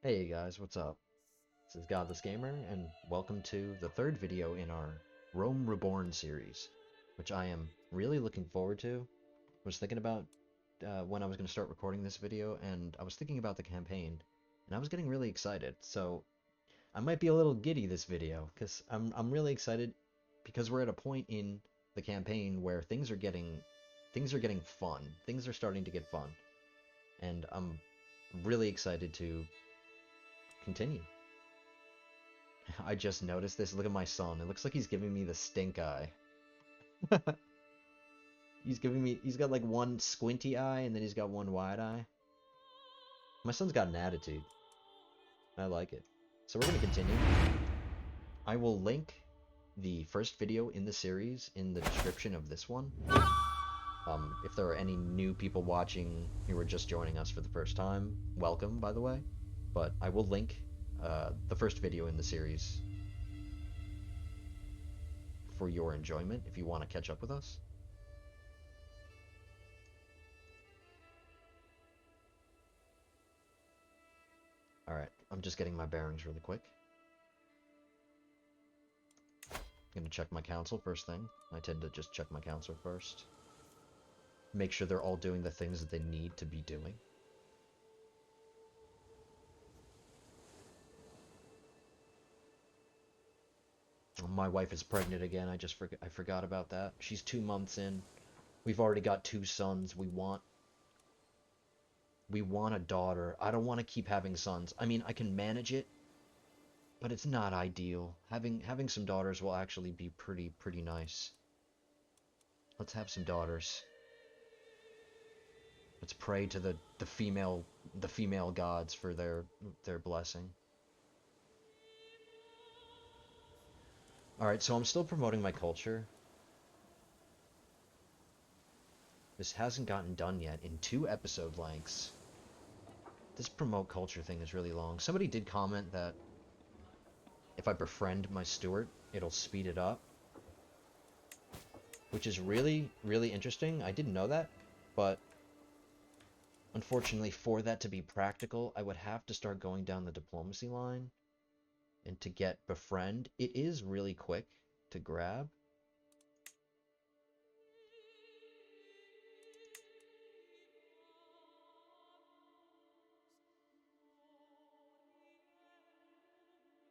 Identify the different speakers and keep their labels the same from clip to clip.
Speaker 1: Hey guys, what's up? This is Godless Gamer, and welcome to the third video in our Rome Reborn series, which I am really looking forward to. I was thinking about when I was going to start recording this video, and I was thinking about the campaign, and I was getting really excited. So I might be a little giddy this video, because I'm really excited because we're at a point in the campaign where things are getting fun. Things are starting to get fun, and I'm really excited to continue. I just noticed this. Look at my son. It looks like he's giving me the stink eye. He's got like one squinty eye and then he's got one wide eye. My son's got an attitude. I like it. So we're going to continue. I will link the first video in the series in the description of this one. If there are any new people watching who are just joining us for the first time, welcome, by the way. But I will link the first video in the series for your enjoyment if you want to catch up with us. Alright, I'm just getting my bearings really quick. I'm gonna check my council first thing. I tend to just check my council first. Make sure they're all doing the things that they need to be doing. My wife is pregnant again. I forgot about that. She's 2 months in. We've already got 2 sons. We want a daughter. I don't want to keep having sons. I mean, I can manage it, but it's not ideal. Having some daughters will actually be pretty nice. Let's have some daughters. Let's pray to the female gods for their blessing. All right, so I'm still promoting my culture. This hasn't gotten done yet in 2 episode lengths. This promote culture thing is really long. Somebody did comment that if I befriend my steward, it'll speed it up, which is really interesting. I didn't know that, but unfortunately for that to be practical, I would have to start going down the diplomacy line. And to get befriend, it is really quick to grab.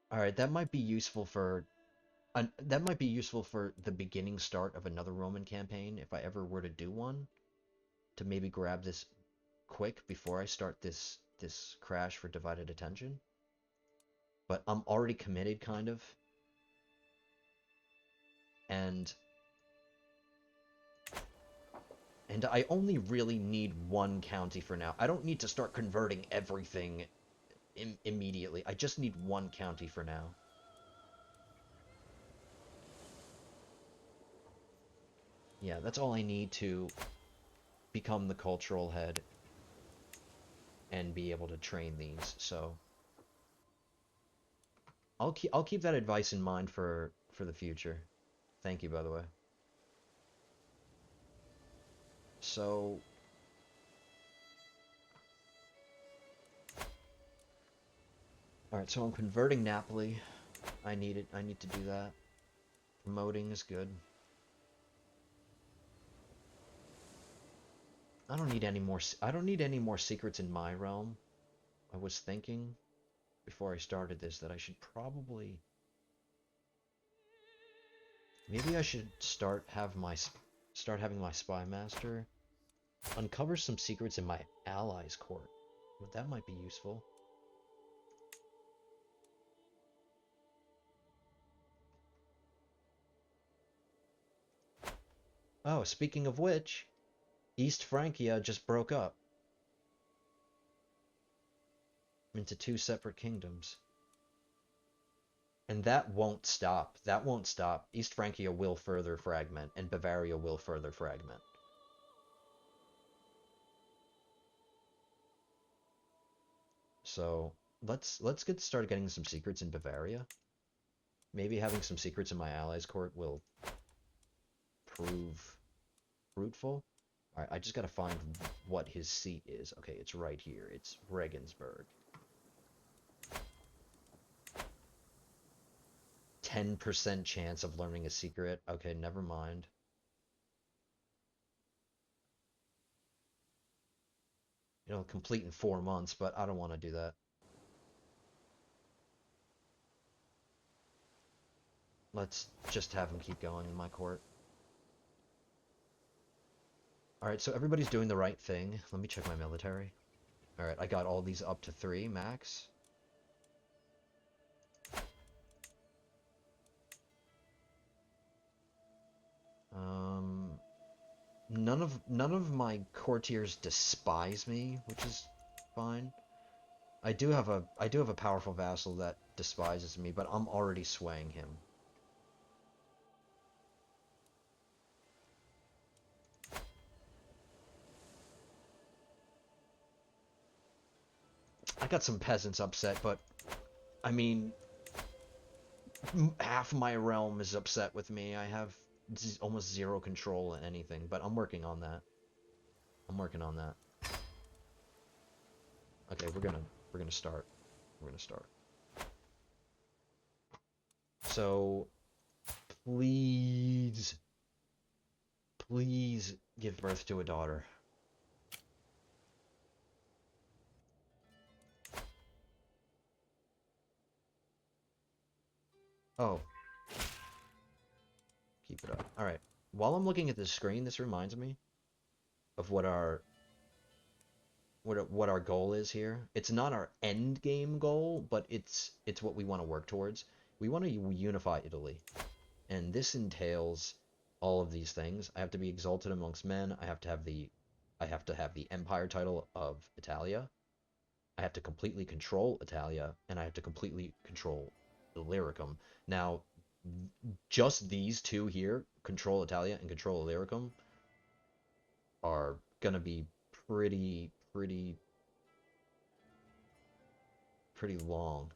Speaker 1: All right, that might be useful for the beginning start of another Roman campaign if I ever were to do one, to maybe grab this quick before I start this crash for divided attention. But I'm already committed kind of. And I only really need one county for now. I don't need to start converting everything immediately. I just need one county for now. Yeah, that's all I need to become the cultural head and be able to train these. So I'll keep that advice in mind for the future. Thank you, by the way. So all right, so I'm converting Napoli. I need it. I need to do that. Promoting is good. I don't need any more secrets in my realm. I was thinking before I started this that I should probably maybe I should start having my spy master uncover some secrets in my allies' court. That might be useful. Oh, speaking of which, East Francia just broke up into 2 separate kingdoms. And that won't stop. That won't stop. East Francia will further fragment, and Bavaria will further fragment. So let's get started getting some secrets in Bavaria. Maybe having some secrets in my allies' court will prove fruitful. Alright, I just gotta find what his seat is. Okay, it's right here. It's Regensburg. 10% chance of learning a secret. Okay, never mind. It'll complete in 4 months, but I don't want to do that. Let's just have him keep going in my court. Alright, so everybody's doing the right thing. Let me check my military. Alright, I got all these up to 3 max. None of my courtiers despise me, which is fine. I do have a powerful vassal that despises me, but I'm already swaying him. I got some peasants upset, but I mean, half my realm is upset with me. I have almost zero control in anything, but I'm working on that. I'm working on that. Okay, we're gonna start. We're gonna start. So, please, please give birth to a daughter. Oh. Keep it up. Alright. While I'm looking at this screen, this reminds me of what our goal is here. It's not our end game goal, but it's what we want to work towards. We want to unify Italy. And this entails all of these things. I have to be exalted amongst men. I have to have the empire title of Italia. I have to completely control Italia, and I have to completely control Illyricum. Now, just these two here, control Italia and control Illyricum, are gonna be pretty long.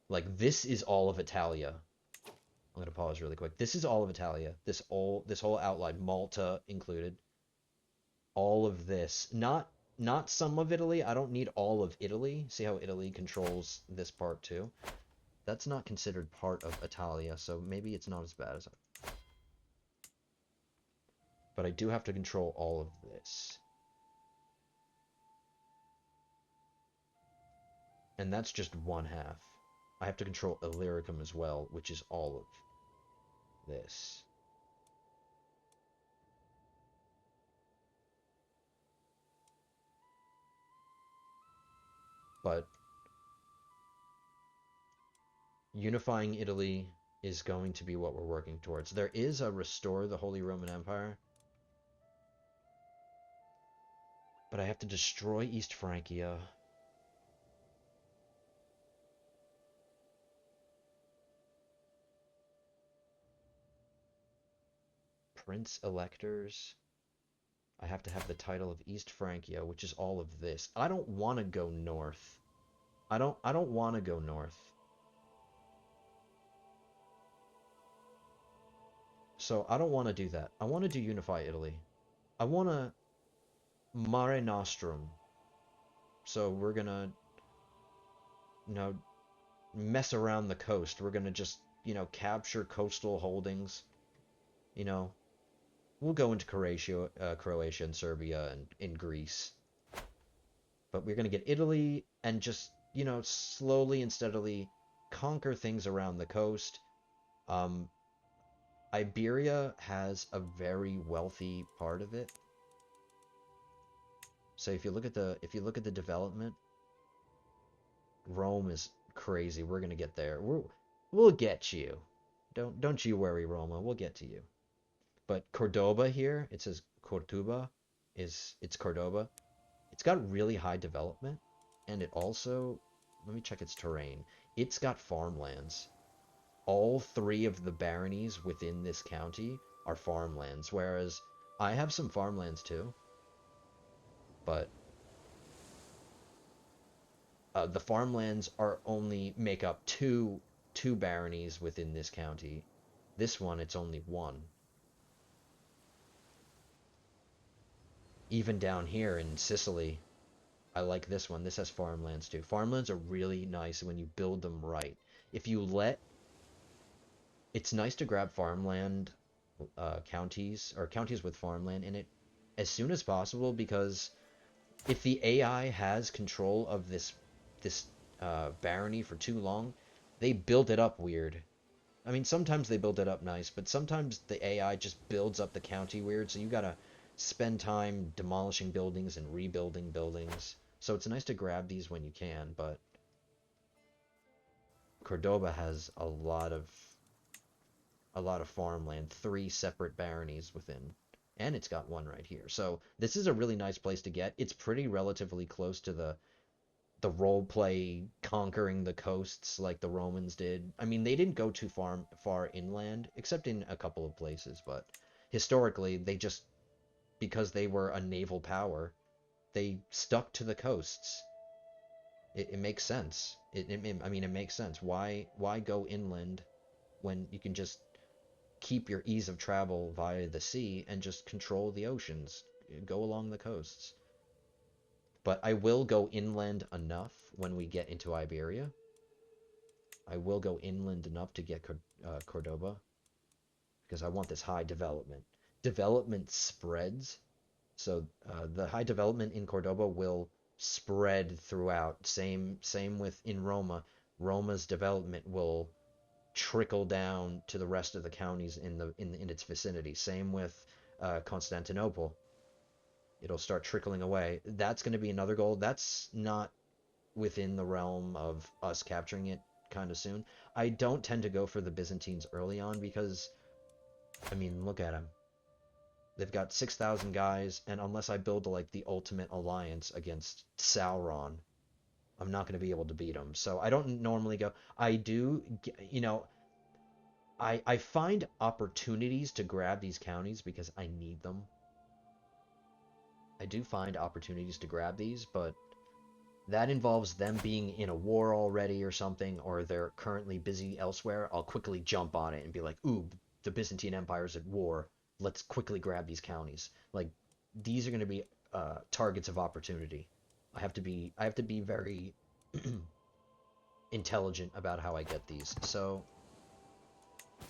Speaker 1: Like, this is all of Italia. I'm gonna pause really quick. This is all of Italia. This whole outline, Malta included. All of this, not some of Italy. I don't need all of Italy. See how Italy controls this part too? That's not considered part of Italia, so maybe it's not as bad as I. But I do have to control all of this. And that's just one half. I have to control Illyricum as well, which is all of this. But unifying Italy is going to be what we're working towards. There is a restore the Holy Roman Empire. But I have to destroy East Francia. Prince Electors. I have to have the title of East Francia, which is all of this. I don't want to go north. I don't want to go north. So I don't want to do that. I want to do unify Italy. I want to Mare Nostrum. So we're gonna, mess around the coast. We're gonna just, capture coastal holdings. We'll go into Croatia and Serbia and in Greece. But we're gonna get Italy and just, slowly and steadily conquer things around the coast. Iberia has a very wealthy part of it. So if you look at the development, Rome is crazy. We're gonna get there. We'll get you. Don't you worry, Roma. We'll get to you. But Cordoba here, it says Cortuba, it's Cordoba. It's got really high development, and it also, let me check its terrain. It's got farmlands. All 3 of the baronies within this county are farmlands, whereas I have some farmlands too. But the farmlands only make up two baronies within this county. This one, it's only 1. Even down here in Sicily, I like this one. This has farmlands too. Farmlands are really nice when you build them right. If you let it's nice to grab farmland counties or counties with farmland in it as soon as possible, because if the AI has control of this barony for too long, they build it up weird. I mean, sometimes they build it up nice, but sometimes the AI just builds up the county weird, so you gotta spend time demolishing buildings and rebuilding buildings. So it's nice to grab these when you can, but Cordoba has a lot of farmland, 3 separate baronies within, and it's got one right here. So this is a really nice place to get. It's pretty relatively close to the role play conquering the coasts like the Romans did. I mean, they didn't go too far inland, except in a couple of places, but historically they just, because they were a naval power, they stuck to the coasts. It makes sense. I mean, it makes sense. Why go inland when you can just keep your ease of travel via the sea and just control the oceans, go along the coasts? But I will go inland enough when we get into Iberia. I will go inland enough to get Cordoba, because I want this high development. Development spreads, so the high development in Cordoba will spread throughout. Same with in Roma. Roma's development will trickle down to the rest of the counties in its vicinity. Same with Constantinople. It'll start trickling away. That's going to be another goal. That's not within the realm of us capturing it kind of soon. I don't tend to go for the Byzantines early on because, I mean, look at them. They've got 6,000 guys, and unless I build like the ultimate alliance against Sauron, I'm not going to be able to beat them. So I don't normally go. I do, I find opportunities to grab these counties because I need them. I do find opportunities to grab these, but that involves them being in a war already or something, or they're currently busy elsewhere. I'll quickly jump on it and be like, ooh, the Byzantine Empire's at war. Let's quickly grab these counties. Like, these are going to be targets of opportunity. I have to be very intelligent about how I get these. So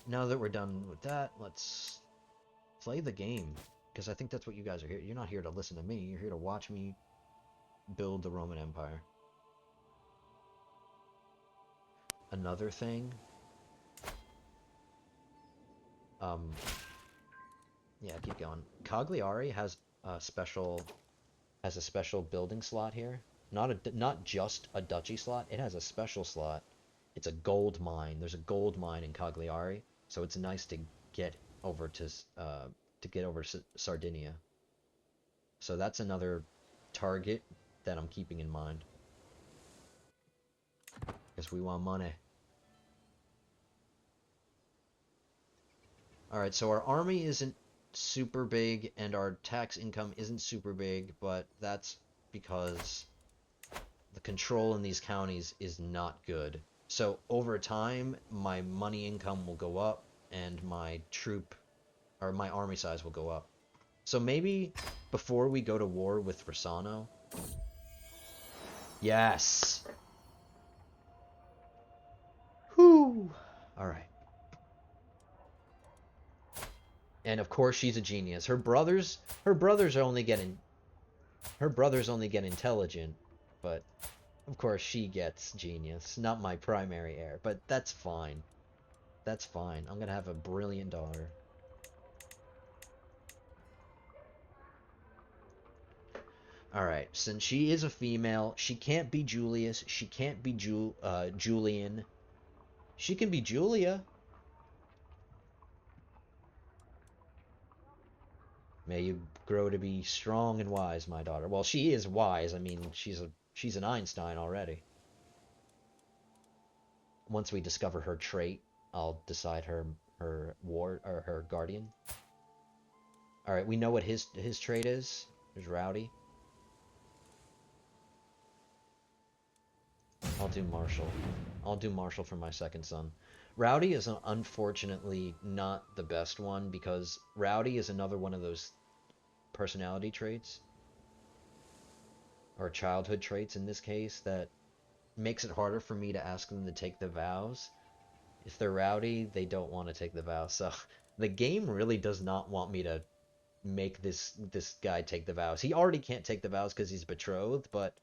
Speaker 1: now that we're done with that, let's play the game, because I think that's what you guys are here. You're not here to listen to me. You're here to watch me build the Roman Empire. Another thing, um, yeah, keep going. Cagliari has a special building slot here. Not just a duchy slot. It has a special slot. It's a gold mine. There's a gold mine in Cagliari, so it's nice to get over to Sardinia. So that's another target that I'm keeping in mind, because we want money. All right, so our army isn't super big and our tax income isn't super big, but that's because the control in these counties is not good. So over time, my money income will go up and my army size will go up. So maybe before we go to war with Rosano. Yes. Whoo. All right. And of course she's a genius. Her brothers only get intelligent, but of course she gets genius. Not my primary heir, but that's fine. That's fine. I'm gonna have a brilliant daughter. Alright, since she is a female, she can't be Julius, she can't be Julian. She can be Julia. May you grow to be strong and wise, my daughter. Well, she is wise. I mean, she's an Einstein already. Once we discover her trait, I'll decide her ward or her guardian. All right, we know what his trait is. There's Rowdy. I'll do Marshall. I'll do Marshall for my second son. Rowdy is unfortunately not the best one, because Rowdy is another one of those personality traits, or childhood traits in this case, that makes it harder for me to ask them to take the vows. If they're rowdy, they don't want to take the vow. So the game really does not want me to make this guy take the vows. He already can't take the vows because he's betrothed, but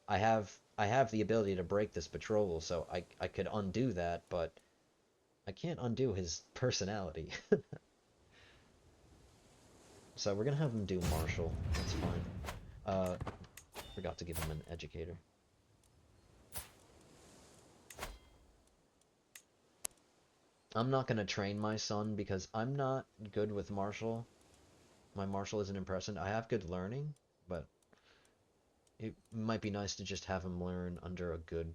Speaker 1: I have the ability to break this betrothal, so I could undo that, but I can't undo his personality. So we're gonna have him do martial. That's fine. Uh, Forgot to give him an educator. I'm not gonna train my son because I'm not good with martial. My martial isn't impressive. I have good learning, but it might be nice to just have him learn under a good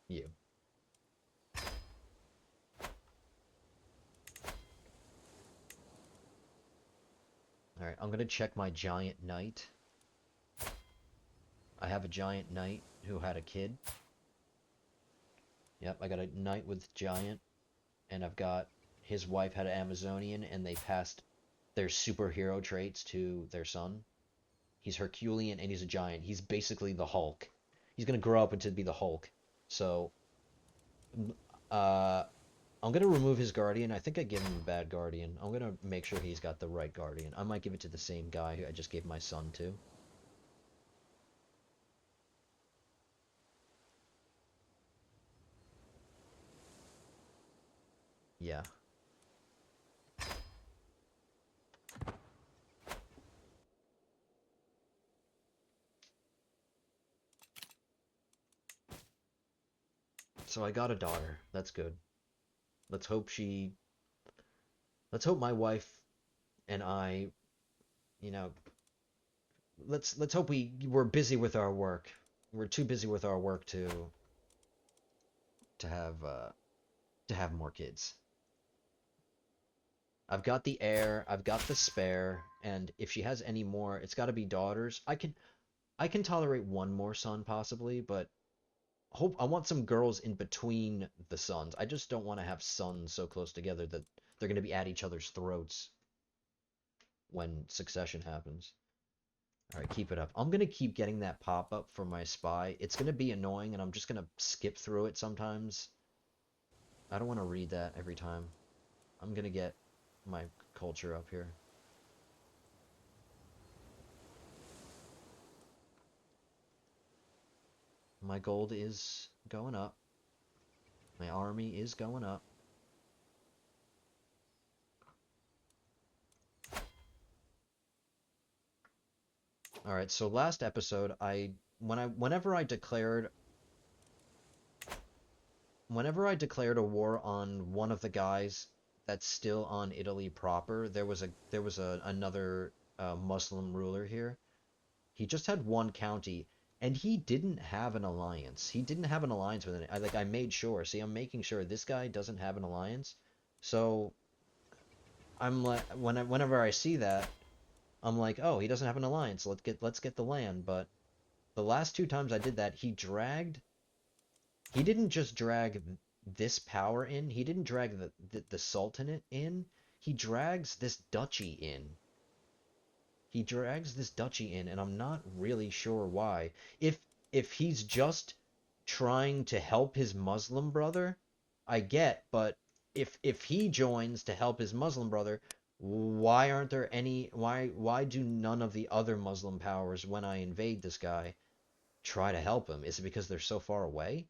Speaker 1: you. Alright, I'm gonna check my giant knight. I have a giant knight who had a kid. Yep, I got a knight with giant, and I've got his wife had an Amazonian, and they passed their superhero traits to their son. He's Herculean and he's a giant. He's basically the Hulk. He's gonna grow up into be the Hulk. So, uh, I'm gonna remove his guardian. I think I give him a bad guardian. I'm gonna make sure he's got the right guardian. I might give it to the same guy who I just gave my son to. Yeah. So I got a daughter. That's good. Let's hope she. Let's hope my wife and I, you know, let's hope we're busy with our work. We're too busy with our work to have to have more kids. I've got the heir, I've got the spare, and if she has any more, it's got to be daughters. I can tolerate one more son possibly, but I want some girls in between the sons. I just don't want to have sons so close together that they're going to be at each other's throats when succession happens. All right, keep it up. I'm going to keep getting that pop-up for my spy. It's going to be annoying, and I'm just going to skip through it sometimes. I don't want to read that every time. I'm going to get my culture up here. My gold is going up. My army is going up. All right, so last episode, whenever I declared a war on one of the guys that's still on Italy proper, there was another Muslim ruler here. He just had one county, and he didn't have an alliance. He didn't have an alliance with it. I made sure. See, I'm making sure this guy doesn't have an alliance. So I'm like, whenever I see that, I'm like, oh, he doesn't have an alliance. Let's get the land. But the last two times I did that, he didn't just drag this power in. He didn't drag the Sultanate in. He drags this duchy in. He drags this duchy in, and I'm not really sure why. If he's just trying to help his Muslim brother, I get, but if he joins to help his Muslim brother, why aren't there any why do none of the other Muslim powers when I invade this guy try to help him? Is it because they're so far away?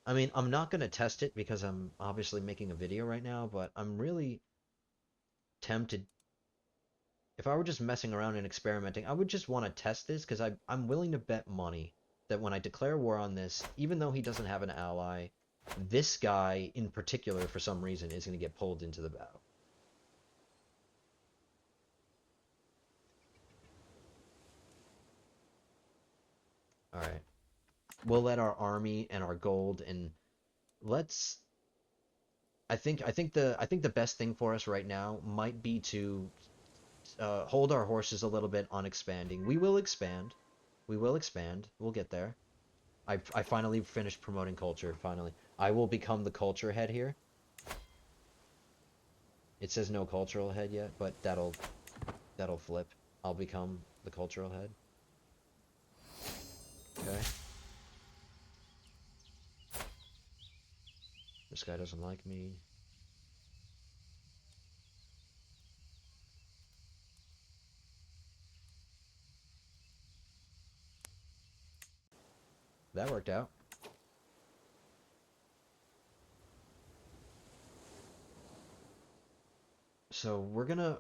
Speaker 1: I mean, I'm not going to test it because I'm obviously making a video right now, but I'm really tempted. If I were just messing around and experimenting, I would just want to test this because I'm willing to bet money that when I declare war on this, even though he doesn't have an ally, this guy in particular, for some reason, is going to get pulled into the battle. All right. We'll let our army and our gold and let's. I think the best thing for us right now might be to hold our horses a little bit on expanding. We will expand. We will expand. We'll get there. I finally finished promoting culture, finally. I will become the culture head here. It says no cultural head yet, but that'll flip. I'll become the cultural head. Okay. This guy doesn't like me. That worked out. So we're gonna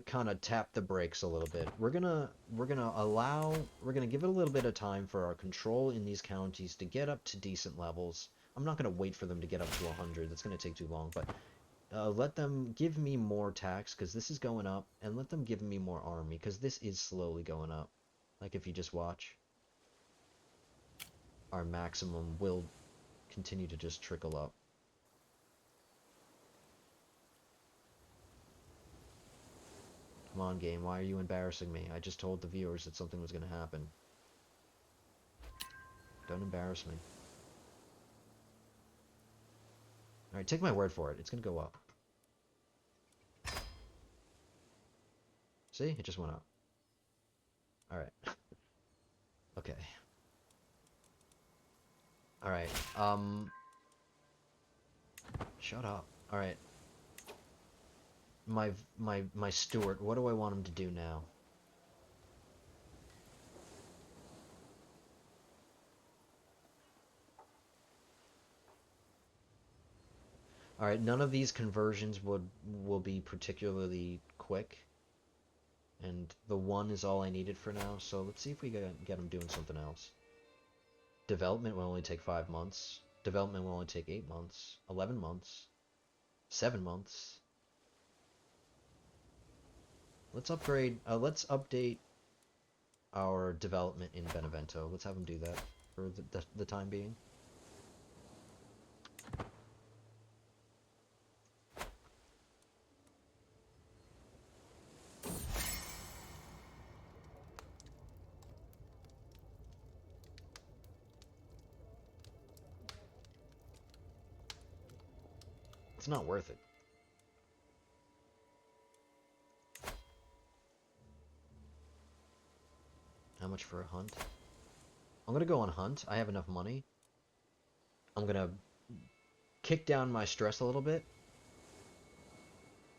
Speaker 1: kind of tap the brakes a little bit. We're gonna give it a little bit of time for our control in these counties to get up to decent levels. I'm not gonna wait for them to get up to 100. That's gonna take too long. But let them give me more tax because this is going up, and let them give me more army because this is slowly going up. Like if you just watch, our maximum will continue to just trickle up. Come on, game. Why are you embarrassing me? I just told the viewers that something was going to happen. Don't embarrass me. Alright, take my word for it. It's going to go up. See? It just went up. Alright. Okay. Alright. Shut up. Alright. My steward. What do I want him to do now? Alright, none of these conversions will be particularly quick. And the one is all I needed for now, so let's see if we get him doing something else. Development will only take 5 months. Development will only take 8 months. 11 months. 7 months. Let's update our development in Benevento. Let's have him do that for the time being. It's not worth it. How much for a hunt? I'm gonna go on hunt. I have enough money. I'm gonna kick down my stress a little bit.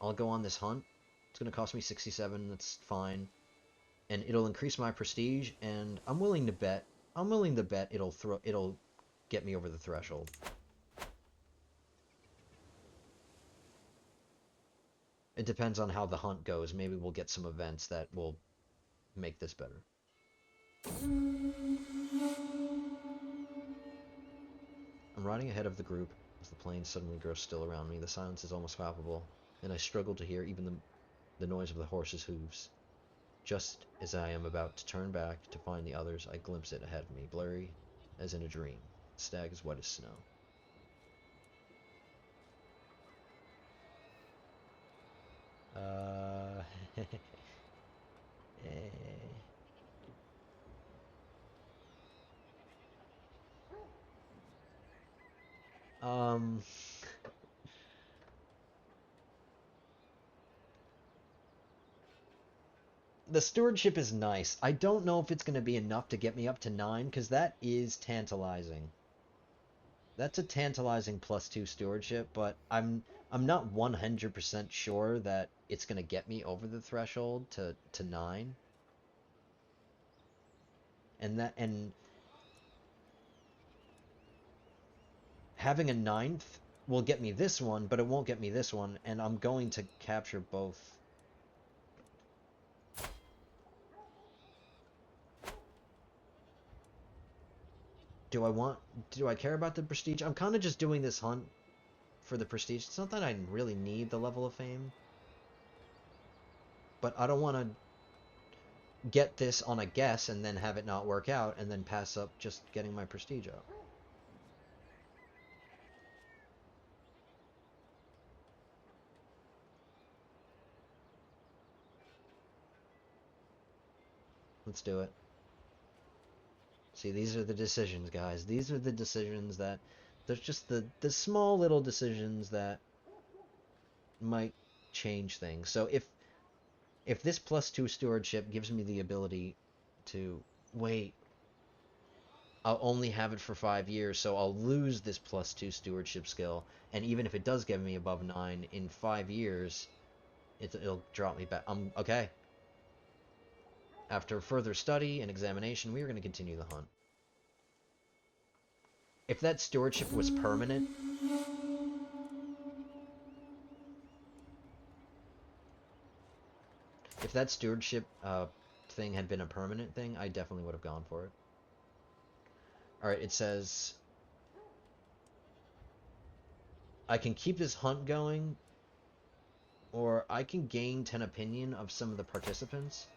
Speaker 1: I'll go on this hunt. It's gonna cost me 67. That's fine, and it'll increase my prestige. And I'm willing to bet it'll get me over the threshold. It depends on how the hunt goes. Maybe we'll get some events that will make this better. I'm riding ahead of the group as the plains suddenly grow still around me. The silence is almost palpable, and I struggle to hear even the noise of the horse's hooves. Just as I am about to turn back to find the others, I glimpse it ahead of me, blurry as in a dream. The stag is white as snow. um... The stewardship is nice. I don't know if it's going to be enough to get me up to 9, because that is tantalizing. That's a tantalizing +2 stewardship, but I'm not 100% sure that it's going to get me over the threshold to 9. And having a 9th will get me this one, but it won't get me this one, and I'm going to capture both. Do I care about the prestige? I'm kind of just doing this hunt for the prestige. It's not that I really need the level of fame, but I don't want to get this on a guess and then have it not work out and then pass up just getting my prestige up. Let's do it. See, these are the decisions, guys. These are the decisions that... There's just the small little decisions that might change things. So if this +2 stewardship gives me the ability to... Wait, I'll only have it for 5 years, so I'll lose this +2 stewardship skill. And even if it does get me above 9 in 5 years, it'll drop me back. Okay. After further study and examination, we are going to continue the hunt. If that stewardship was permanent, if that stewardship thing had been a permanent thing, I definitely would have gone for it. Alright, it says I can keep this hunt going, or I can gain 10 opinion of some of the participants.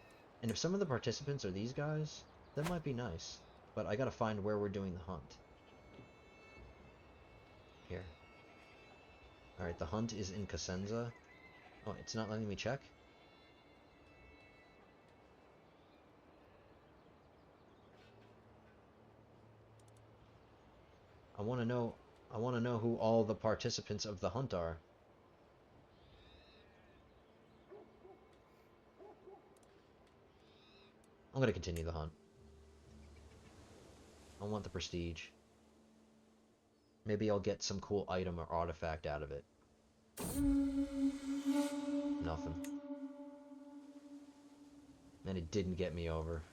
Speaker 1: And if some of the participants are these guys, that might be nice. But I gotta find where we're doing the hunt. Here. Alright, the hunt is in Cosenza. Oh, it's not letting me check? I want to know who all the participants of the hunt are. I'm going to continue the hunt. I want the prestige. Maybe I'll get some cool item or artifact out of it. Nothing. And it didn't get me over.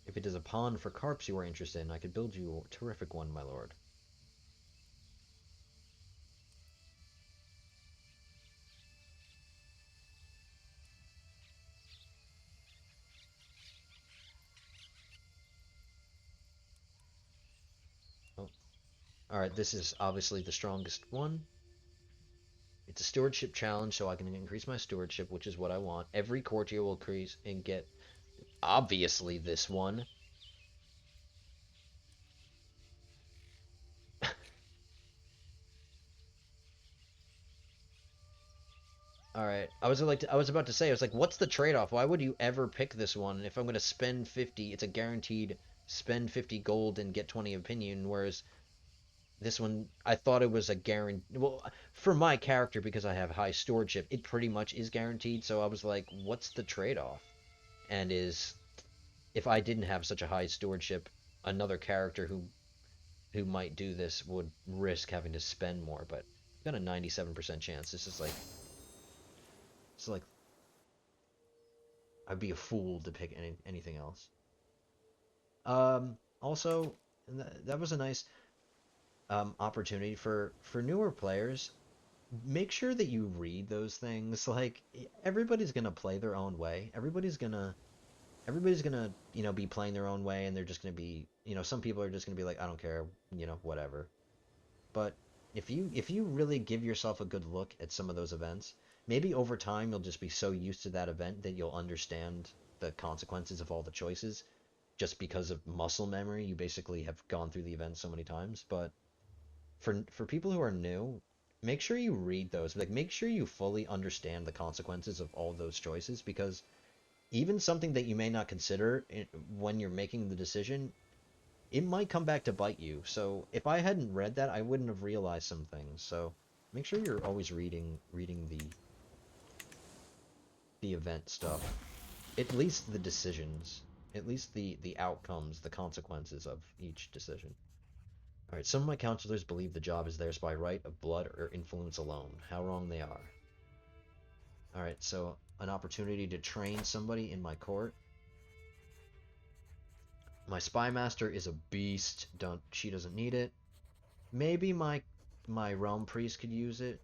Speaker 1: If it is a pond for carps you are interested in, I could build you a terrific one, my lord. Oh. Alright, this is obviously the strongest one. It's a stewardship challenge, so I can increase my stewardship, which is what I want. Every courtier will increase and get, obviously, this one. Alright, I was about to say, I was like, what's the trade-off? Why would you ever pick this one? If I'm going to spend 50, it's a guaranteed spend 50 gold and get 20 opinion, whereas this one, I thought it was a guarantee. Well, for my character, because I have high stewardship, it pretty much is guaranteed, so I was like, what's the trade-off? And if I didn't have such a high stewardship, another character who might do this would risk having to spend more, but I've got a 97% chance. This is like, it's like, I'd be a fool to pick anything else. Also, that was a nice opportunity for newer players. Make sure that you read those things. Like, everybody's gonna play their own way. Everybody's gonna, be playing their own way, and they're just gonna be, some people are just gonna be like, I don't care, whatever. But if you really give yourself a good look at some of those events, maybe over time you'll just be so used to that event that you'll understand the consequences of all the choices just because of muscle memory. You basically have gone through the event so many times. But for people who are new, make sure you read those. Like, make sure you fully understand the consequences of all those choices, because even something that you may not consider when you're making the decision, it might come back to bite you. So if I hadn't read that, I wouldn't have realized some things. So make sure you're always reading the event stuff. At least the decisions. At least the outcomes, the consequences of each decision. Alright, some of my counselors believe the job is theirs by right of blood or influence alone. How wrong they are. Alright, so an opportunity to train somebody in my court. My spy master is a beast. She doesn't need it. Maybe my realm priest could use it,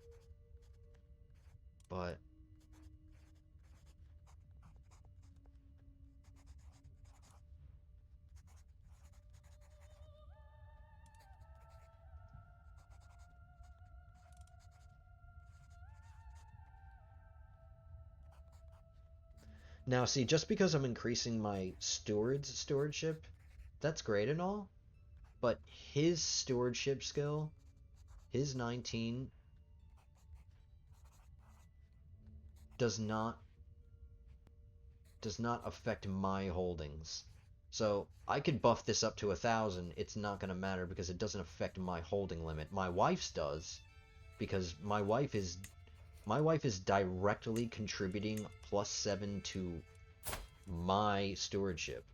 Speaker 1: but Now, see, just because I'm increasing my stewardship, that's great and all, but his stewardship skill, his 19, does not affect my holdings. So I could buff this up to 1,000. It's not going to matter because it doesn't affect my holding limit. My wife's does, because my wife is directly contributing +7 to my stewardship.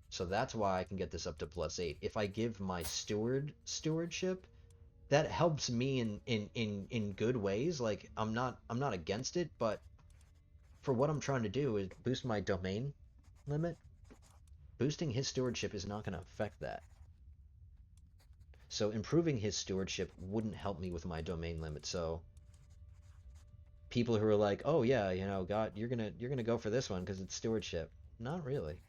Speaker 1: So that's why I can get this up to +8. If I give my stewardship, that helps me in good ways. Like I'm not against it, but for what I'm trying to do is boost my domain limit. Boosting his stewardship is not going to affect that. So improving his stewardship wouldn't help me with my domain limit. So people who are like, "Oh yeah, you know, God, you're gonna go for this one because it's stewardship." Not really.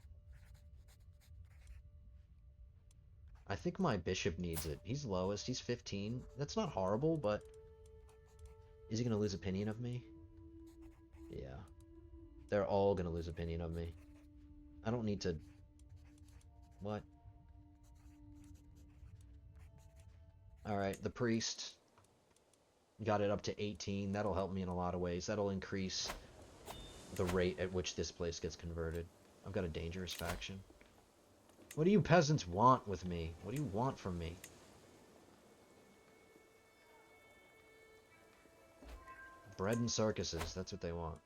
Speaker 1: I think my bishop needs it. He's lowest. He's 15. That's not horrible, but is he gonna lose opinion of me? Yeah. They're all gonna lose opinion of me. I don't need to... What? Alright, the priest got it up to 18. That'll help me in a lot of ways. That'll increase the rate at which this place gets converted. I've got a dangerous faction. What do you peasants want with me? What do you want from me? Bread and circuses, that's what they want.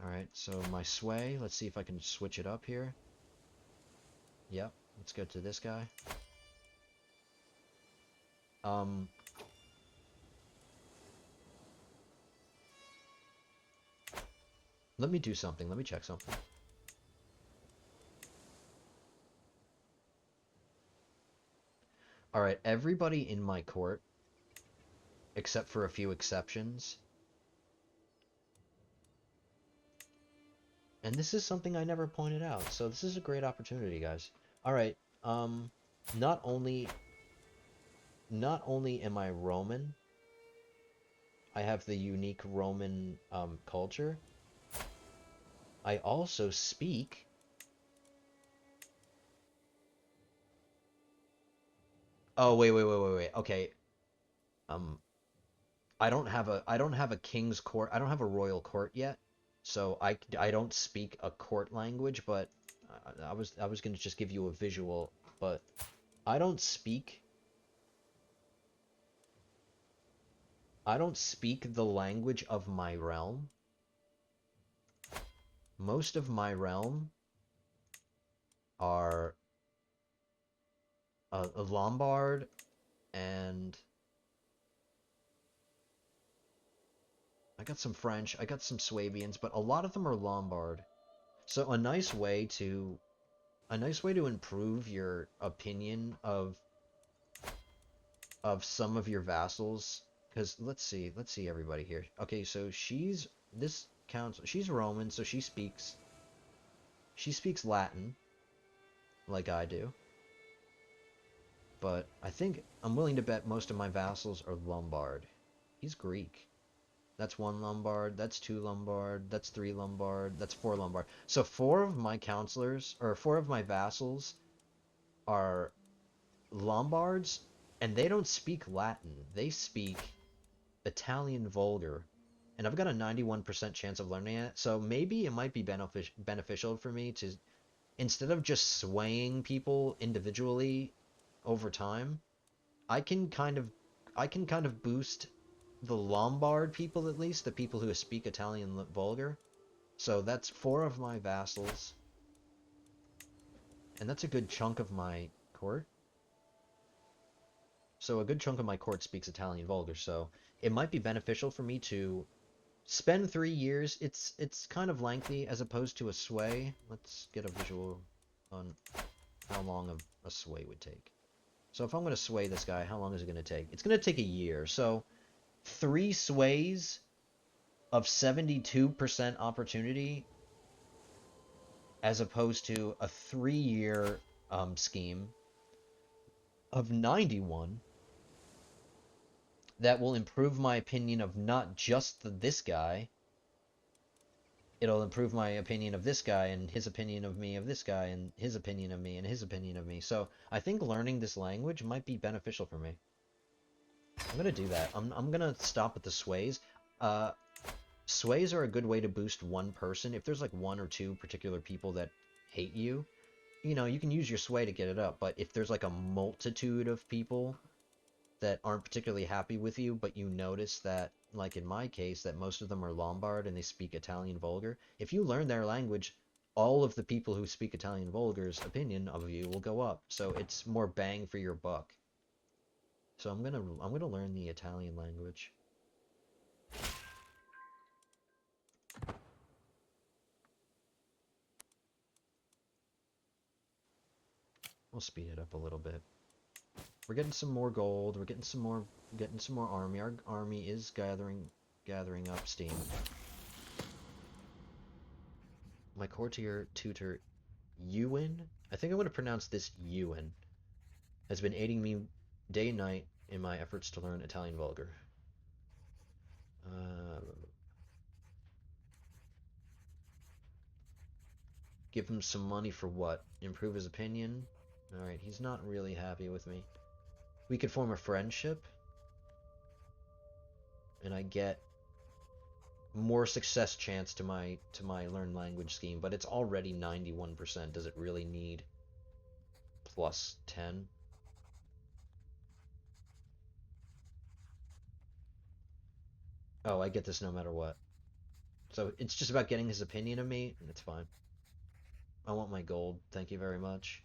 Speaker 1: Alright, so my sway, let's see if I can switch it up here. Yep, let's go to this guy. Let me do something, let me check something. Alright, everybody in my court, except for a few exceptions, and this is something I never pointed out, so this is a great opportunity, guys. Alright, not only am I Roman, I have the unique Roman culture, I also speak Oh, wait. Okay. I don't have a king's court. I don't have a royal court yet. So I don't speak a court language, but I was going to just give you a visual, but I don't speak the language of my realm. Most of my realm are a Lombard and I got some French, I got some Swabians, but a lot of them are Lombard. So a nice way to improve your opinion of some of your vassals, because let's see everybody here. Okay, so she's Roman, so she speaks Latin like I do. But I think I'm willing to bet most of my vassals are Lombard. He's Greek. That's 1 Lombard, that's 2 Lombard, that's 3 Lombard, that's 4 Lombard. So 4 of my counselors, or 4 of my vassals, are Lombards, and they don't speak Latin. They speak Italian Vulgar. And I've got a 91% chance of learning it, so maybe it might be beneficial for me to, instead of just swaying people individually over time, I can kind of boost the Lombard people, at least the people who speak Italian Vulgar. So that's 4 of my vassals, and that's a good chunk of my court. So a good chunk of my court speaks Italian Vulgar, so it might be beneficial for me to spend 3 years. It's kind of lengthy as opposed to a sway. Let's get a visual on how long a sway would take. So if I'm going to sway this guy, how long is it going to take? It's going to take a year. So 3 sways of 72% opportunity as opposed to a 3-year scheme of 91 that will improve my opinion of not just this guy, it'll improve my opinion of this guy and his opinion of me of this guy and his opinion of me and his opinion of me. So I think learning this language might be beneficial for me. I'm gonna do that. I'm gonna stop at the sways. Sways are a good way to boost one person. If there's like one or two particular people that hate you, you know, you can use your sway to get it up. But if there's like a multitude of people that aren't particularly happy with you, but you notice that, like in my case, that most of them are Lombard and they speak Italian Vulgar, if you learn their language, all of the people who speak Italian Vulgar's opinion of you will go up. So it's more bang for your buck. So I'm gonna learn the Italian language. We'll speed it up a little bit. We're getting some more gold. We're getting some more army. Our army is gathering up steam. My courtier tutor, Ewan, I think I'm going to pronounce this Ewan, has been aiding me day and night in my efforts to learn Italian Vulgar. Give him some money for what? Improve his opinion? Alright, he's not really happy with me. We could form a friendship, and I get more success chance to my learn language scheme, but it's already 91%. Does it really need plus 10? Oh, I get this no matter what. So it's just about getting his opinion of me, and it's fine. I want my gold. Thank you very much.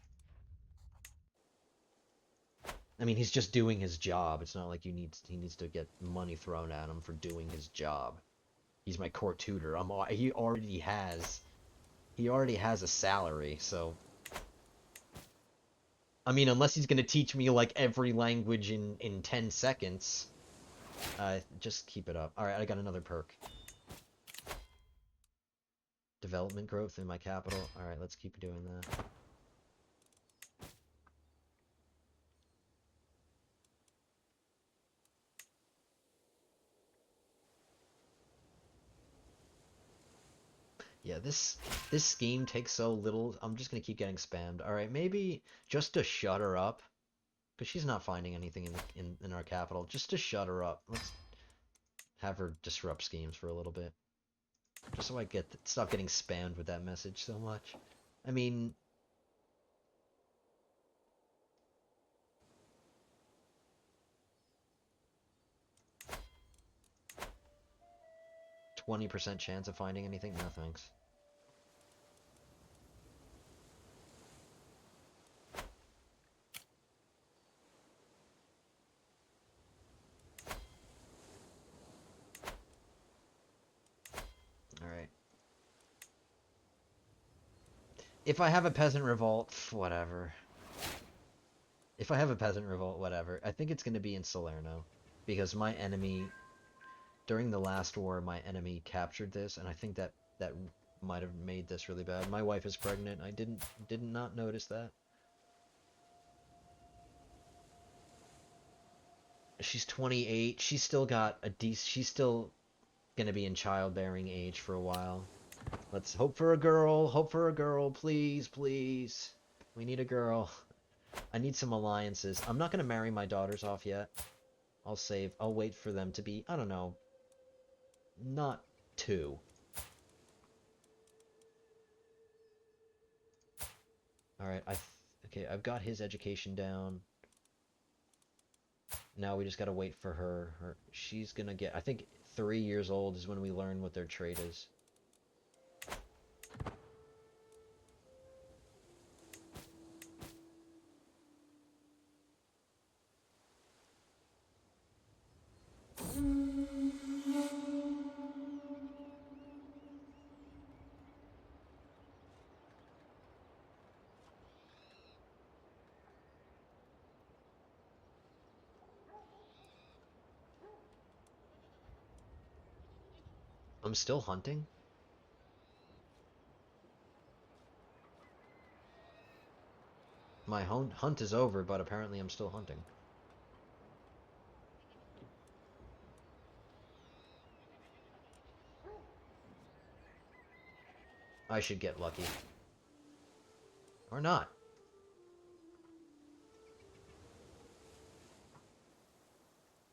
Speaker 1: I mean, he's just doing his job. It's not like he needs to get money thrown at him for doing his job. He's my court tutor. He already has a salary, so I mean, unless he's gonna teach me like every language in 10 seconds, just keep it up. All right, I got another perk. Development growth in my capital. All right, let's keep doing that. Yeah, this scheme takes so little. I'm just gonna keep getting spammed. All right, maybe just to shut her up, because she's not finding anything in our capital. Just to shut her up. Let's have her disrupt schemes for a little bit, just so I stop getting spammed with that message so much. I mean, 20% chance of finding anything? No thanks. Alright. If I have a peasant revolt, whatever. If I have a peasant revolt, whatever. I think it's going to be in Salerno. Because my enemy, during the last war, my enemy captured this, and I think that might have made this really bad. My wife is pregnant. I did not notice that. She's 28. She's still got a she's still gonna be in childbearing age for a while. Let's hope for a girl. Hope for a girl, please, please. We need a girl. I need some alliances. I'm not gonna marry my daughters off yet. I'll save. I'll wait for them to be, I don't know, not 2. Alright, okay, I've got his education down. Now we just gotta wait for her. She's gonna get, I think 3 years old is when we learn what their trait is. I'm still hunting? My hunt is over, but apparently I'm still hunting. I should get lucky. Or not.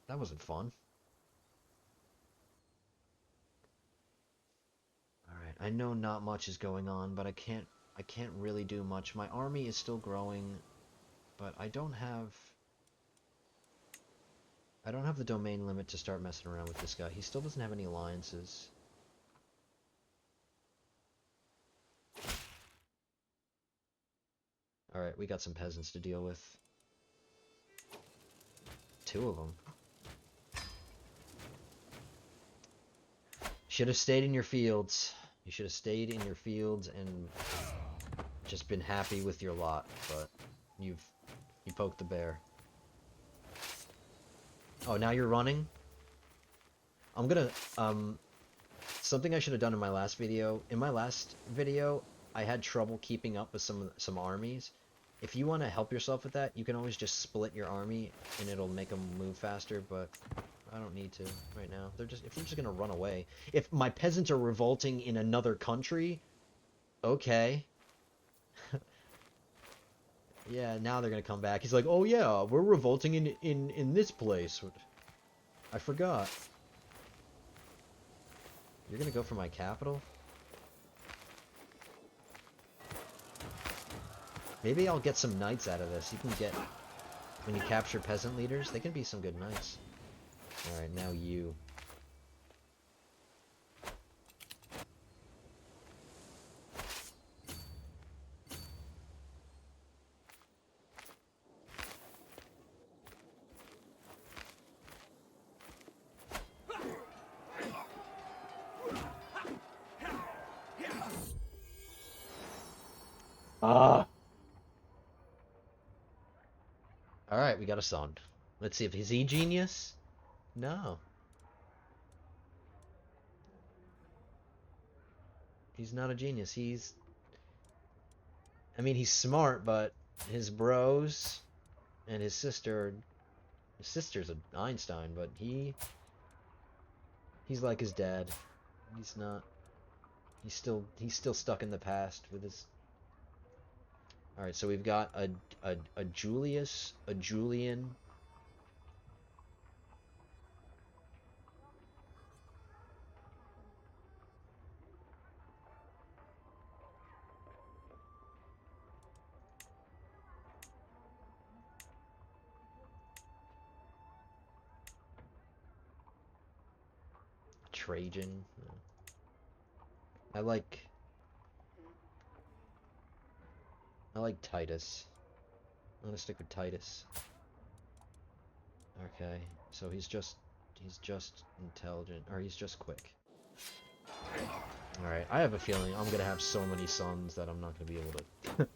Speaker 1: That wasn't fun. Alright, I know not much is going on, but I can't really do much. My army is still growing, but I don't have the domain limit to start messing around with this guy. He still doesn't have any alliances. Alright, we got some peasants to deal with. 2 of them. Should have stayed in your fields. You should have stayed in your fields and just been happy with your lot, but you poked the bear. Oh, now you're running? I'm gonna, something I should have done in my last video. In my last video, I had trouble keeping up with some armies. If you want to help yourself with that, you can always just split your army, and it'll make them move faster, but I don't need to right now. If they're just gonna run away. If my peasants are revolting in another country, okay. Yeah, now they're gonna come back. He's like, oh yeah, we're revolting in this place. I forgot. You're gonna go for my capital? Maybe I'll get some knights out of this. You can get, when you capture peasant leaders, they can be some good knights. Alright, now you. Ah! Alright, we got a son. Let's see if is he genius? No. He's not a genius. I mean, he's smart, but his bros and his sister's an Einstein, but he's like his dad. He's not. He's still stuck in the past with his. All right, so we've got a Julius, a Julian. Trajan. I like Titus. I'm gonna stick with Titus. Okay, so he's just intelligent, or he's just quick. Alright, I have a feeling I'm gonna have so many sons that I'm not gonna be able to.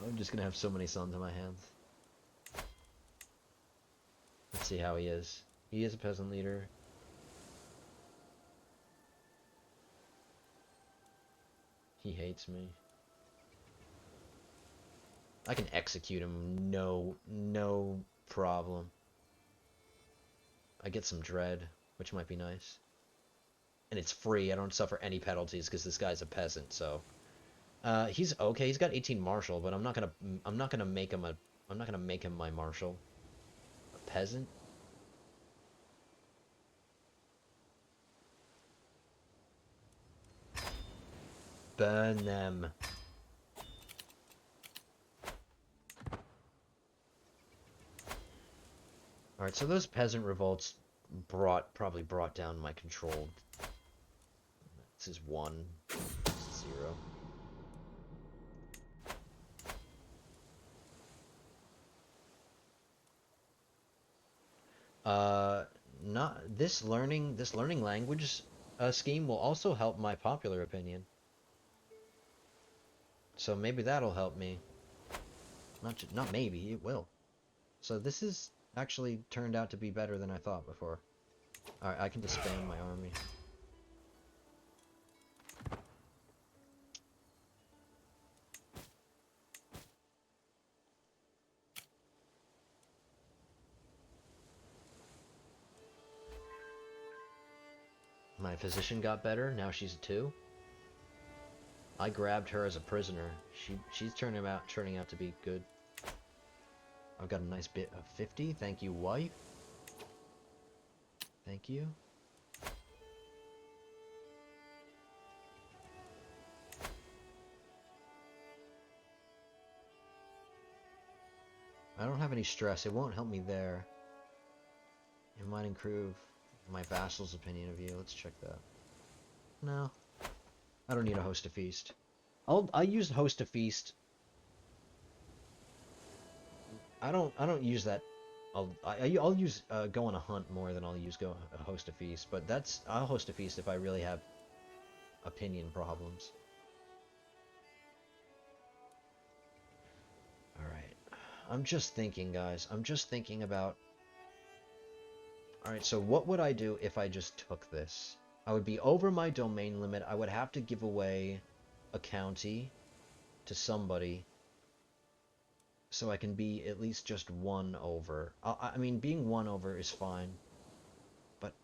Speaker 1: I'm just gonna have so many sons in my hands. Let's see how he is. He is a peasant leader. He hates me. I can execute him, no problem. I get some dread, which might be nice. And it's free, I don't suffer any penalties because this guy's a peasant, so. He's okay, he's got 18 martial, but I'm not gonna make him my marshal. A peasant? Burn them. Alright, so those peasant revolts probably brought down my control. This is 1, 0. Not this learning language scheme will also help my popular opinion. So maybe that'll help me. Not maybe, it will. So this is actually turned out to be better than I thought before. Alright, I can disband my army. My physician got better, now she's a 2. I grabbed her as a prisoner. She's turning out to be good. I've got a nice bit of 50. Thank you, wife. Thank you. I don't have any stress. It won't help me there. It might improve my vassal's opinion of you. Let's check that. No. I don't need a host to feast. I use host to feast. I don't use that. I'll use go on a hunt more than I'll use go host a feast. But I'll host a feast if I really have opinion problems. All right. I'm just thinking, guys. I'm just thinking about. All right. So what would I do if I just took this? I would be over my domain limit. I would have to give away a county to somebody so I can be at least just one over. I mean, being one over is fine, but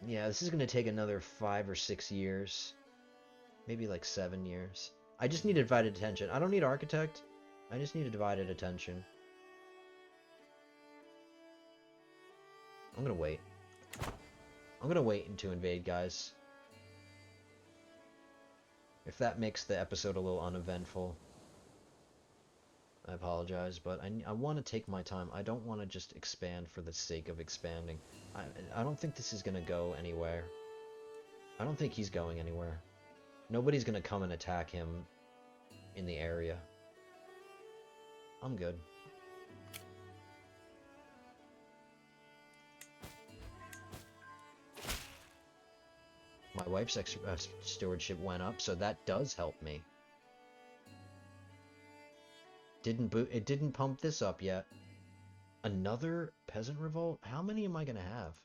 Speaker 1: yeah, this is going to take another 5 or 6 years, maybe like 7 years. I just need divided attention. I don't need architect. I just need a divided attention. I'm gonna wait. I'm gonna wait to invade, guys. If that makes the episode a little uneventful, I apologize, but I want to take my time. I don't want to just expand for the sake of expanding. I don't think this is gonna go anywhere. I don't think he's going anywhere. Nobody's gonna come and attack him in the area. I'm good. My wife's stewardship went up, so that does help me. It didn't pump this up yet. Another peasant revolt? How many am I gonna have?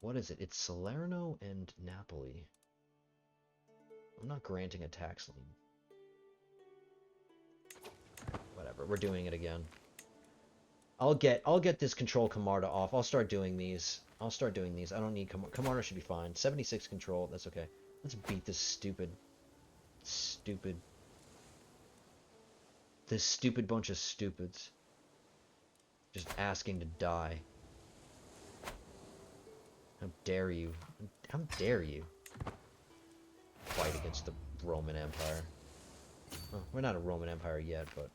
Speaker 1: What is it? It's Salerno and Napoli. I'm not granting a tax lien. Whatever, we're doing it again. I'll get this control Camarda off. I'll start doing these. I don't need Camarda should be fine. 76 control, that's okay. Let's beat this stupid bunch of stupids. Just asking to die. How dare you? How dare you fight against the Roman Empire? Oh, we're not a Roman Empire yet, but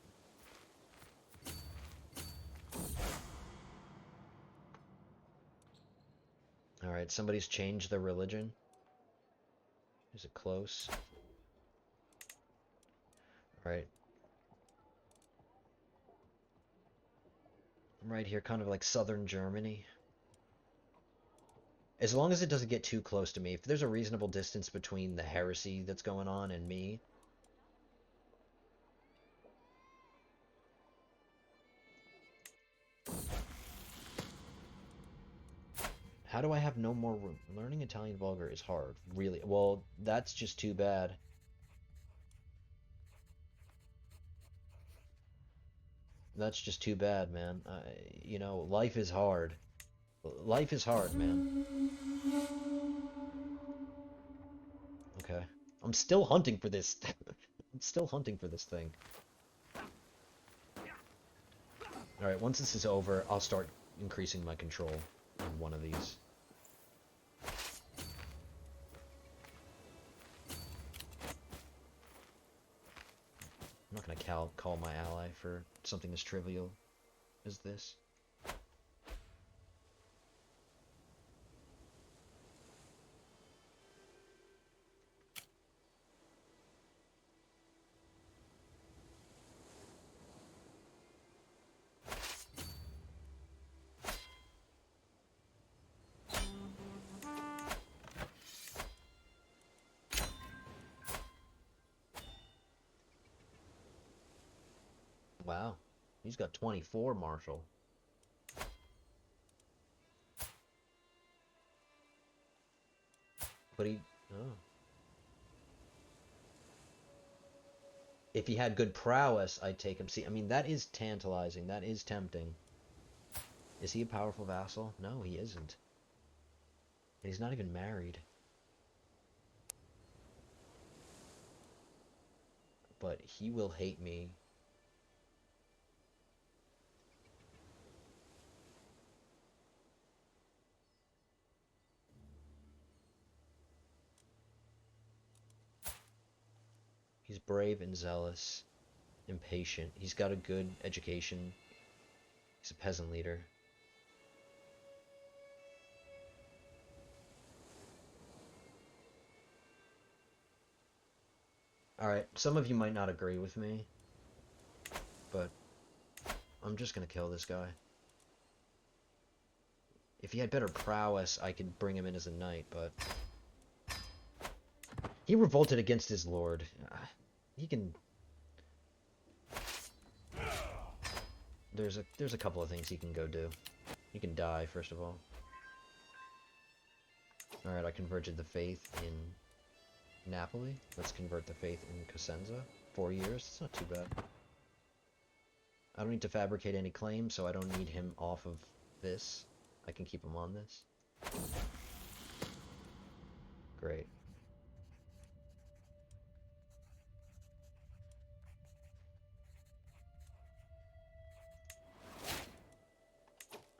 Speaker 1: alright, somebody's changed their religion. Is it close? Alright. I'm right here, kind of like southern Germany. As long as it doesn't get too close to me. If there's a reasonable distance between the heresy that's going on and me. How do I have no more room? Learning Italian Vulgar is hard. Really? Well, that's just too bad. That's just too bad, man. You know, life is hard. Life is hard, man. Okay. I'm still hunting for this. I'm still hunting for this thing. Alright, once this is over, I'll start increasing my control on one of these. I'm not gonna call my ally for something as trivial as this. Wow, he's got 24 martial. But he... oh. If he had good prowess, I'd take him. See, I mean, that is tantalizing. That is tempting. Is he a powerful vassal? No, he isn't. And he's not even married. But he will hate me. He's brave and zealous, impatient. He's got a good education. He's a peasant leader. Alright, some of you might not agree with me, but I'm just gonna kill this guy. If he had better prowess, I could bring him in as a knight, but... He revolted against his lord. He can... There's a couple of things he can go do. He can die, first of all. Alright, I converted the faith in Napoli. Let's convert the faith in Cosenza. 4 years, it's not too bad. I don't need to fabricate any claims, so I don't need him off of this. I can keep him on this. Great.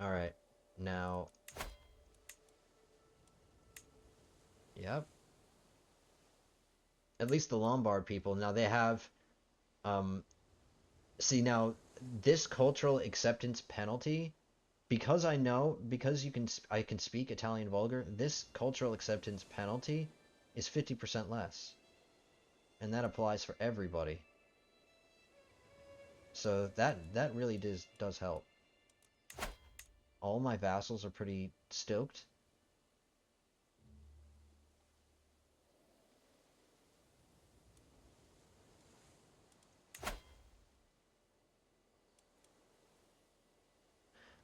Speaker 1: Alright, now... Yep. At least the Lombard people, now they have... See, now, this cultural acceptance penalty, because I can speak Italian vulgar, this cultural acceptance penalty is 50% less. And that applies for everybody. So that really does help. All my vassals are pretty stoked.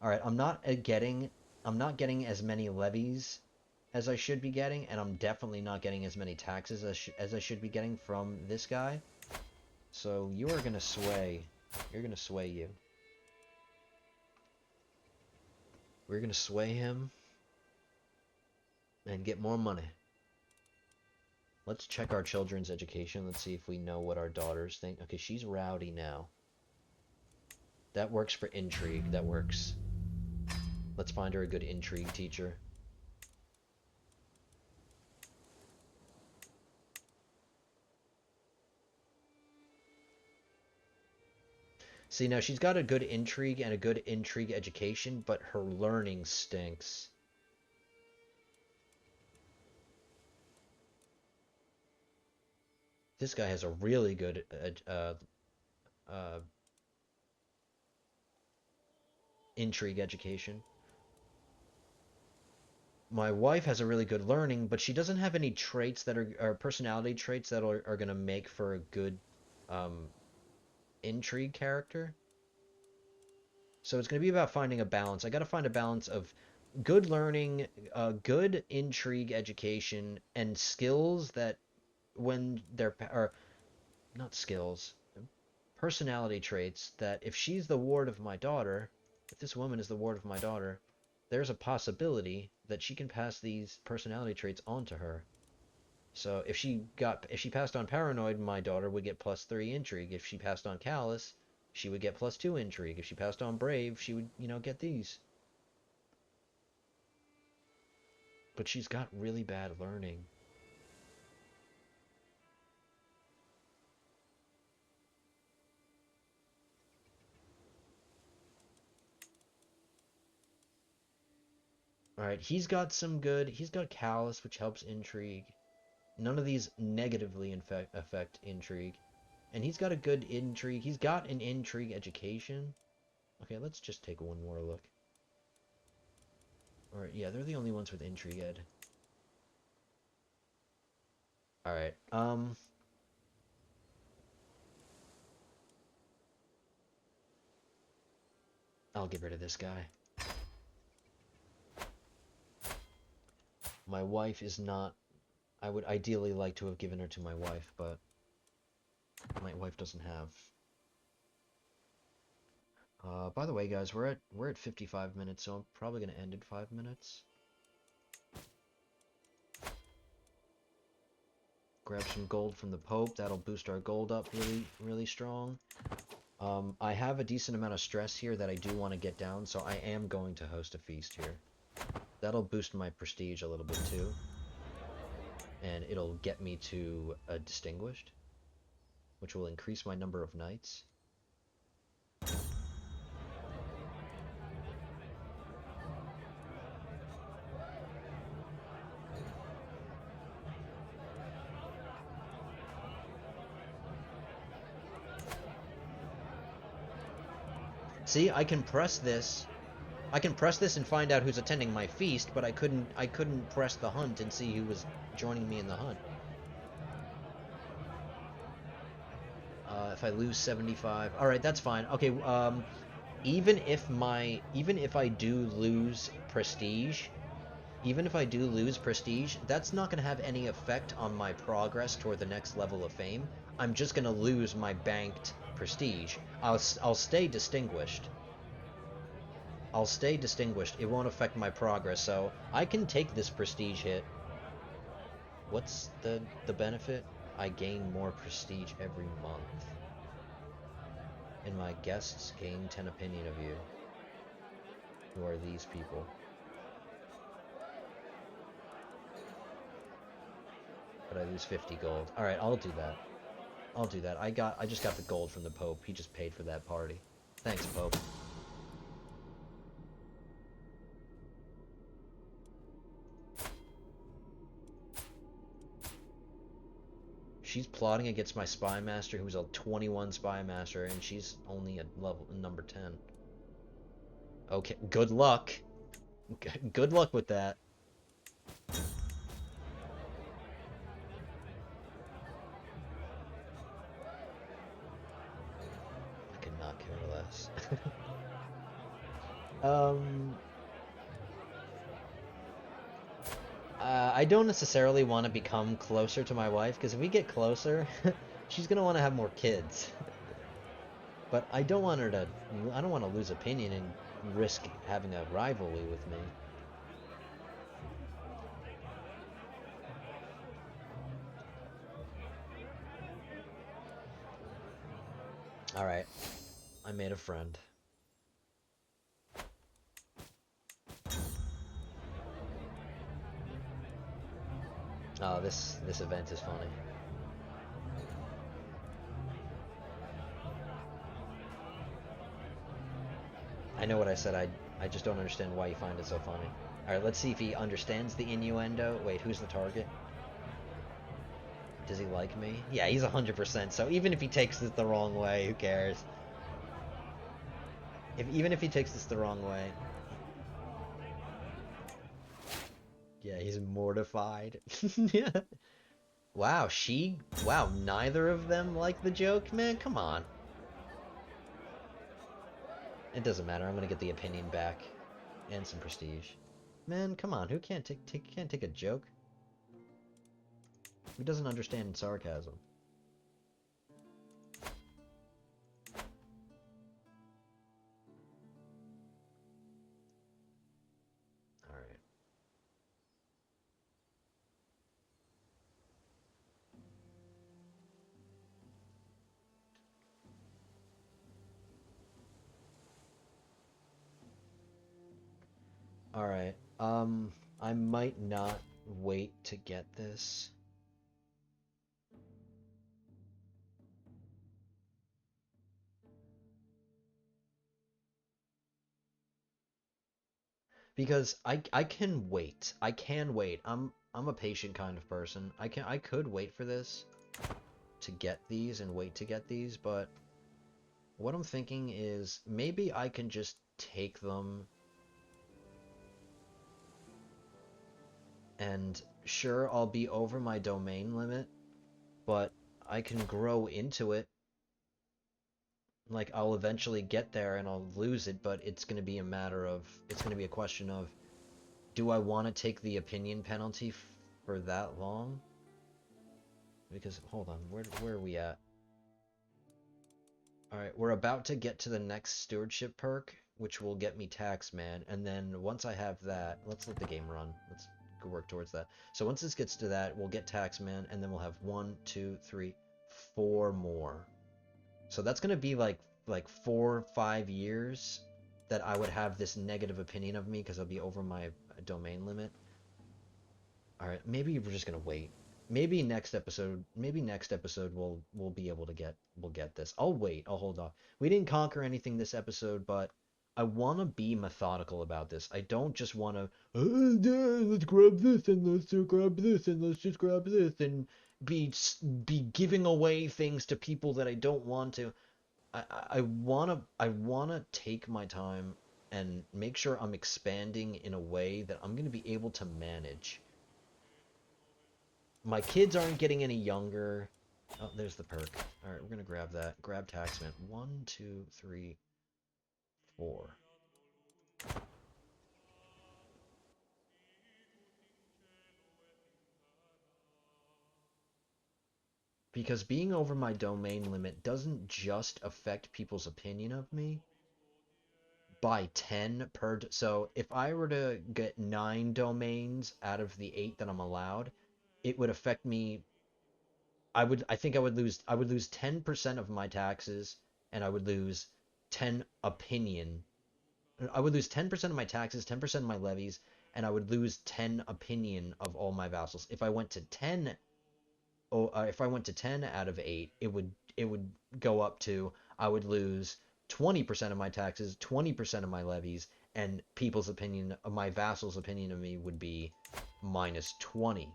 Speaker 1: Alright, I'm not getting as many levies as I should be getting, and I'm definitely not getting as many taxes as I should be getting from this guy. So you are gonna sway. You're gonna sway you. We're gonna sway him and get more money. Let's check our children's education. Let's see if we know what our daughters think. Okay, she's rowdy now. That works for intrigue. That works. Let's find her a good intrigue teacher. See, now she's got a good intrigue and a good intrigue education, but her learning stinks. This guy has a really good intrigue education. My wife has a really good learning, but she doesn't have any traits that are personality traits that are going to make for a good intrigue character. So it's going to be about finding a balance. I got to find a balance of good learning, good intrigue education, and skills that when they're... or not skills, personality traits that if she's the ward of my daughter, if this woman is the ward of my daughter, there's a possibility that she can pass these personality traits on to her. So if she passed on paranoid, my daughter would get +3 intrigue. If she passed on callous, she would get +2 intrigue. If she passed on brave, she would, get these. But she's got really bad learning. Alright, he's got callous, which helps intrigue. None of these negatively affect intrigue. And he's got a good intrigue. He's got an intrigue education. Okay, let's just take one more look. Alright, yeah, they're the only ones with intrigue ed. Alright, I'll get rid of this guy. My wife is not... I would ideally like to have given her to my wife, but... My wife wife doesn't have. By the way, guys, we're at 55 minutes, so I'm probably gonna end in 5 minutes. Grab some gold from the Pope. That'll boost our gold up really strong. I have a decent amount of stress here that I do want to get down, so I am going to host a feast here. That'll boost my prestige a little bit too. And it'll get me to a distinguished, which will increase my number of knights. See, I can press this. I can press this and find out who's attending my feast, but I couldn't press the hunt and see who was joining me in the hunt. If I lose 75, all right, that's fine. Okay, even if I do lose prestige, that's not going to have any effect on my progress toward the next level of fame. I'm just going to lose my banked prestige. I'll stay distinguished. I'll stay distinguished. It won't affect my progress, so I can take this prestige hit. What's the benefit? I gain more prestige every month. And my guests gain 10 opinion of you. Who are these people? But I lose 50 gold. Alright, I'll do that. I'll do that. I just got the gold from the Pope. He just paid for that party. Thanks, Pope. She's plotting against my spy master, who's a 21 spy master, and she's only a level number 10. Okay, good luck. Good luck with that. I could not care less. I don't necessarily want to become closer to my wife, because if we get closer, she's gonna want to have more kids. But I don't want her to. I don't want to lose opinion and risk having a rivalry with me. All right, I made a friend. Oh, this event is funny. I know what I said. I just don't understand why you find it so funny. Alright, let's see if he understands the innuendo. Wait, who's the target? Does he like me? Yeah, he's 100%, so even if he takes this the wrong way, who cares? Even if he takes this the wrong way. Yeah, he's mortified. Yeah. Wow, neither of them like the joke? Man, come on. It doesn't matter, I'm gonna get the opinion back. And some prestige. Man, come on, who can't take a joke? Who doesn't understand sarcasm? Alright. Alright, I might not wait to get this. Because I can wait. I can wait. I'm a patient kind of person. I could wait for this to get these and wait to get these, but what I'm thinking is maybe I can just take them. And sure, I'll be over my domain limit, but I can grow into it. Like, I'll eventually get there and I'll lose it, but it's going to be a matter of, it's going to be a question of, do I want to take the opinion penalty for that long? Because, hold on, where are we at? Alright, we're about to get to the next stewardship perk, which will get me taxman, and then once I have that, let's let the game run. Let's go work towards that. So once this gets to that, we'll get taxman, and then we'll have 1, 2, 3, 4 more. So that's gonna be like 4 or 5 years that I would have this negative opinion of me because I'll be over my domain limit. Alright, maybe we're just gonna wait. Maybe next episode we'll be able to get this. I'll wait. I'll hold off. We didn't conquer anything this episode, but I want to be methodical about this. I don't just want to let's grab this and let's just grab this and let's just grab this and be giving away things to people that I don't want to. I wanna take my time and make sure I'm expanding in a way that I'm gonna be able to manage. My kids aren't getting any younger. Oh, there's the perk. All right, we're gonna grab that. Grab taxman. 1, 2, 3, 4. Because being over my domain limit doesn't just affect people's opinion of me by 10 per. So if I were to get 9 domains out of the 8 that I'm allowed, it would affect me. I think I would lose 10% of my taxes, and I would lose 10 opinion. I would lose 10% of my taxes, 10% of my levies, and I would lose 10 opinion of all my vassals. If I went to 10, if I went to 10 out of 8, it would go up to I would lose 20% of my taxes, 20% of my levies, and people's opinion, my vassals' opinion of me would be minus 20.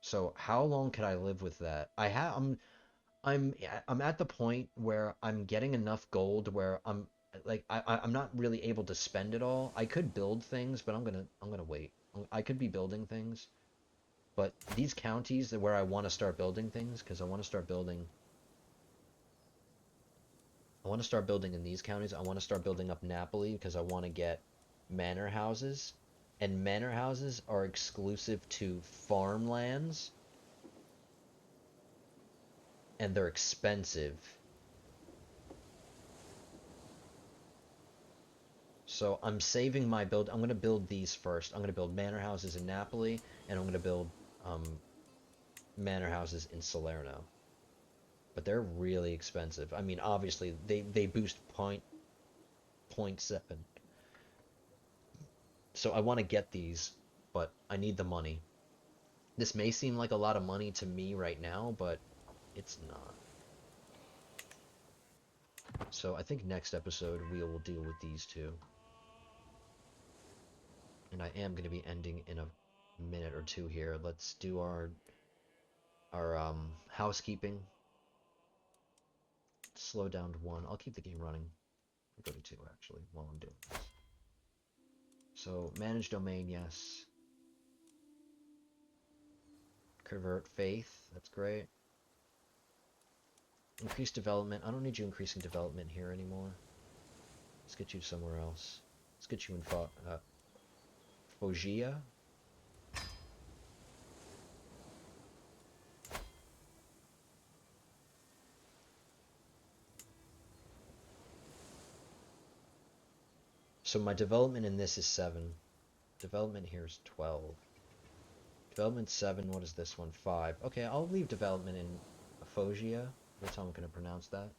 Speaker 1: So how long could I live with that? I'm I'm at the point where I'm getting enough gold where I'm like I'm not really able to spend it all. I could build things, but I'm gonna wait. I could be building things, but these counties are where I want to start building things because I want to start building in these counties. I want to start building up Napoli because I want to get manor houses, and manor houses are exclusive to farmlands and they're expensive. So I'm saving my build. I'm going to build these first. I'm going to build manor houses in Napoli, and I'm going to build manor houses in Salerno. But they're really expensive. I mean, obviously, they boost 0.7. So I want to get these, but I need the money. This may seem like a lot of money to me right now, but it's not. So I think next episode we will deal with these two. And I am going to be ending in a minute or two here. Let's do our housekeeping. Slow down to 1. I'll keep the game running. I'll go to 2 actually while I'm doing this. So manage domain, yes. Convert faith, that's great. Increase development. I don't need you increasing development here anymore. Let's get you somewhere else. Let's get you in Foggia. So my development in this is 7. Development here is 12. Development 7, what is this one? 5. Okay, I'll leave development in Foggia. That's how I'm going to pronounce that.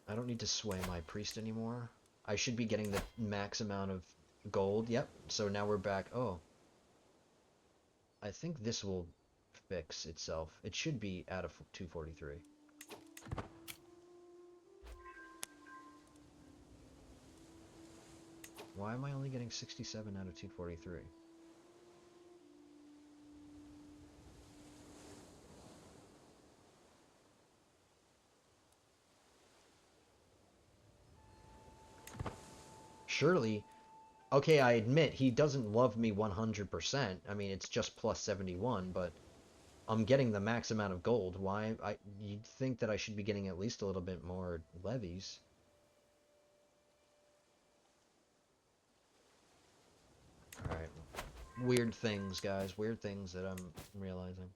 Speaker 1: I don't need to sway my priest anymore. I should be getting the max amount of gold. Yep, so now we're back. Oh. I think this will fix itself. It should be out of 243. Why am I only getting 67 out of 243? Surely, okay, I admit he doesn't love me 100%. I mean, it's just plus 71, but I'm getting the max amount of gold. Why? You'd think that I should be getting at least a little bit more levies. Alright. weird things, guys. Weird things that I'm realizing.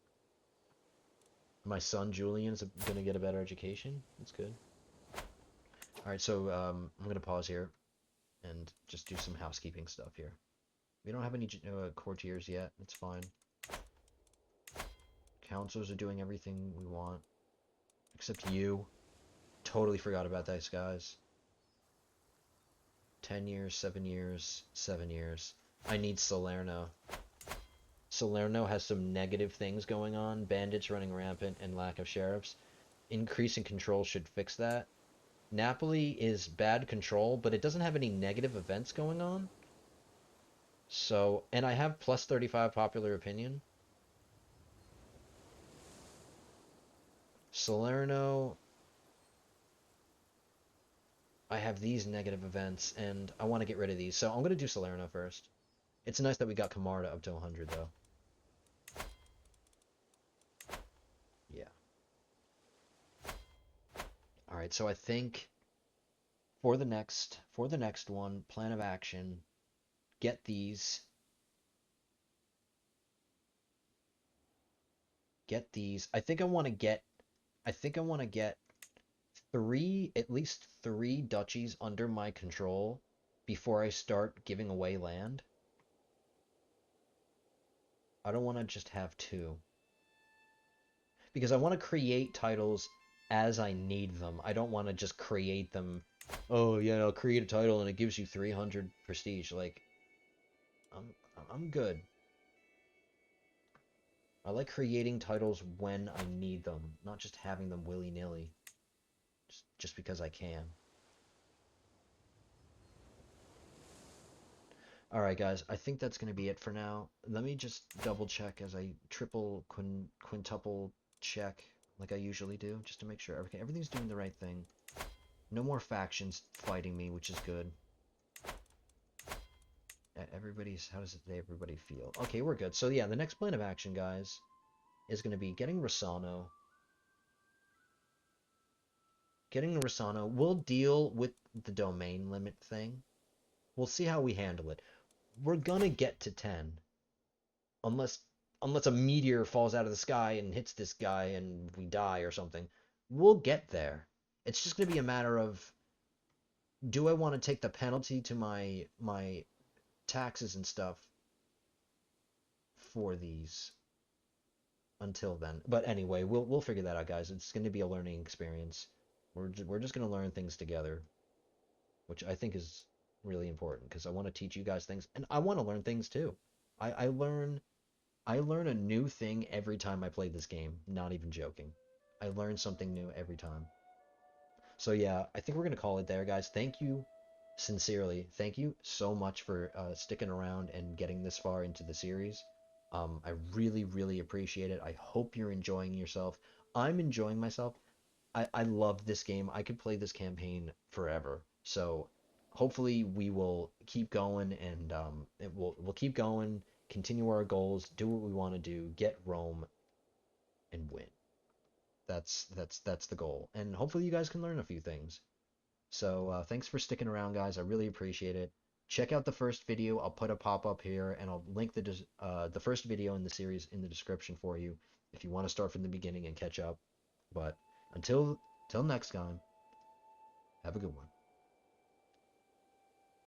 Speaker 1: My son Julian's gonna get a better education. That's good. All right, so I'm gonna pause here and just do some housekeeping stuff here. We don't have any courtiers yet. It's fine. Counselors are doing everything we want, except you. Totally forgot about those guys. 10 years, 7 years, 7 years. I need Salerno. Salerno has some negative things going on. Bandits running rampant and lack of sheriffs. Increasing control should fix that. Napoli is bad control, but it doesn't have any negative events going on. So, and I have plus 35 popular opinion. Salerno, I have these negative events, and I want to get rid of these. So I'm going to do Salerno first. It's nice that we got Camarda up to 100, though. Yeah. All right, so I think for the next one, plan of action, get these. Get these. I think I want to get at least three duchies under my control before I start giving away land. I don't want to just have two. Because I want to create titles as I need them. I don't want to just create them. Oh yeah, I'll create a title and it gives you 300 prestige. Like, I'm good. I like creating titles when I need them, not just having them willy-nilly, just because I can. Alright guys, I think that's going to be it for now. Let me just double check as I triple, quintuple check like I usually do, just to make sure everything's doing the right thing. No more factions fighting me, which is good. How does everybody feel? Okay, we're good. So yeah, the next plan of action, guys, is going to be getting Rossano. We'll deal with the domain limit thing. We'll see how we handle it. We're gonna get to 10. Unless a meteor falls out of the sky and hits this guy and we die or something. We'll get there. It's just gonna be a matter of, do I want to take the penalty to my taxes and stuff for these until then? But anyway, we'll figure that out, guys. It's going to be a learning experience. We're just going to learn things together, which I think is really important because I want to teach you guys things and I want to learn things too. I learn a new thing every time I play this game. Not even joking. I learn something new every time. So yeah, I think we're gonna call it there, guys. Thank you, sincerely. Thank you so much for sticking around and getting this far into the series. I really, really appreciate it. I hope you're enjoying yourself. I'm enjoying myself. I love this game. I could play this campaign forever. So hopefully we will keep going and we'll keep going, continue our goals, do what we want to do, get Rome and win. That's the goal. And hopefully you guys can learn a few things. So thanks for sticking around, guys. I really appreciate it. Check out the first video. I'll put a pop-up here, and I'll link the first video in the series in the description for you if you want to start from the beginning and catch up. But until next time, have a good one.